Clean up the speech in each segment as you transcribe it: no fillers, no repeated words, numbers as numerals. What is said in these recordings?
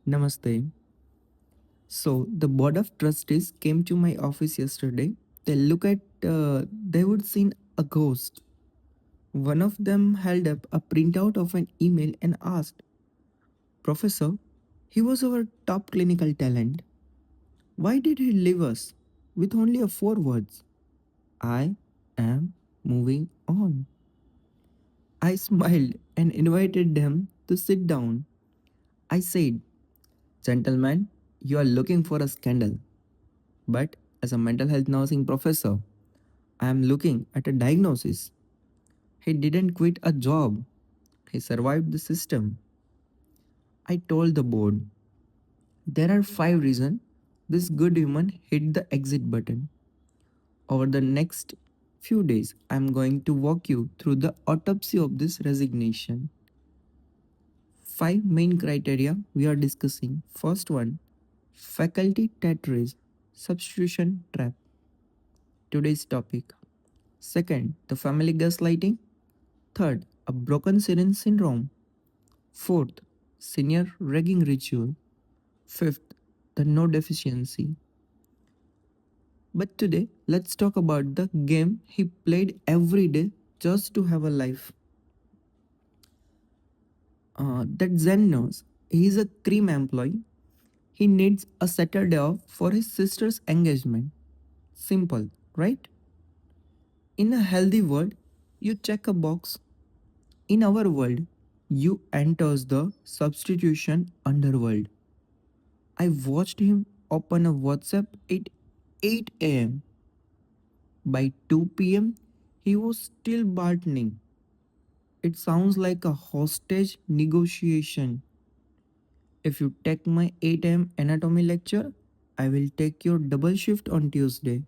Namaste. So, the board of trustees came to my office yesterday. They would seen a ghost. One of them held up a printout of an email and asked, Professor, he was our top clinical talent. Why did he leave us with only a four words? I am moving on. I smiled and invited them to sit down. I said, Gentlemen, you are looking for a scandal. But as a mental health nursing professor, I am looking at a diagnosis. He didn't quit a job, he survived the system. I told the board, there are five reasons this good human hit the exit button. Over the next few days, I am going to walk you through the autopsy of this resignation. Five main criteria we are discussing. First one, faculty Tetris, substitution trap. Today's topic. Second, the family gaslighting. Third, a broken syringe syndrome. Fourth, senior ragging ritual. Fifth, the no deficiency. But today, let's talk about the game he played every day just to have a life. That Zen knows he is a cream employee. He needs a Saturday off for his sister's engagement. Simple, right? In a healthy world, you check a box. In our world, you enters the substitution underworld. I watched him open a WhatsApp at 8 am. By 2 pm, he was still bartering. It sounds like a hostage negotiation. If you take my 8 am anatomy lecture, I will take your double shift on Tuesday.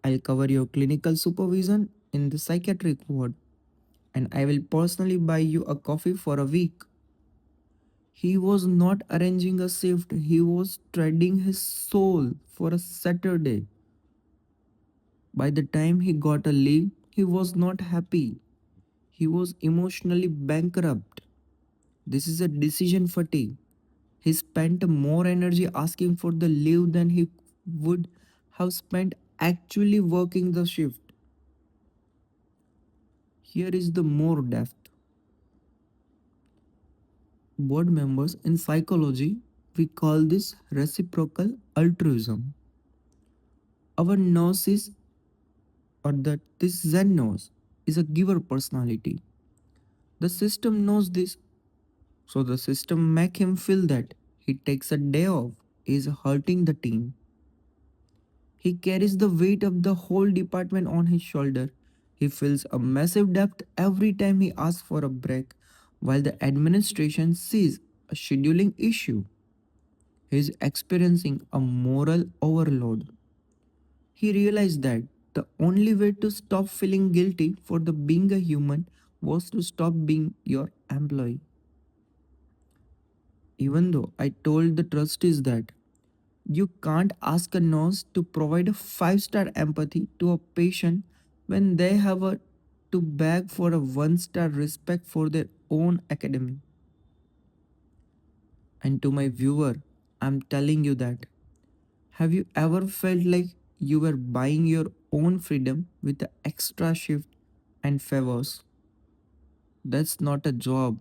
I'll cover your clinical supervision in the psychiatric ward, and I will personally buy you a coffee for a week. He was not arranging a shift, he was trading his soul for a Saturday. By the time he got a leave, he was not happy. He was emotionally bankrupt. This is a decision fatigue. He spent more energy asking for the leave than he would have spent actually working the shift. Here is the more depth. Board members in psychology, we call this reciprocal altruism. Our nurses or that this Zen knows is a giver personality. The system knows this, so the system make him feel that he takes a day off is hurting the team. He carries the weight of the whole department on his shoulder. He feels a massive debt every time he asks for a break, while the administration sees a scheduling issue. He is experiencing a moral overload. He realized that the only way to stop feeling guilty for the being a human was to stop being your employee. Even though I told the trustees that you can't ask a nurse to provide a five-star empathy to a patient when they have to beg for a one-star respect for their own academy. And to my viewer, I'm telling you that have you ever felt like you were buying your own freedom with the extra shift and favors? That's not a job,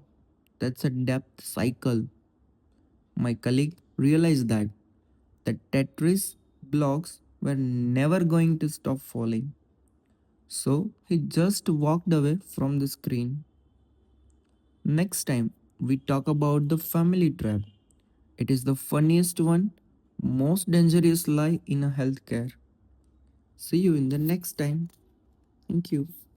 that's a debt cycle. My colleague realized that the Tetris blocks were never going to stop falling. So he just walked away from the screen. Next time, we talk about the family trap. It is the funniest one, most dangerous lie in a healthcare. See you in the next time. Thank you.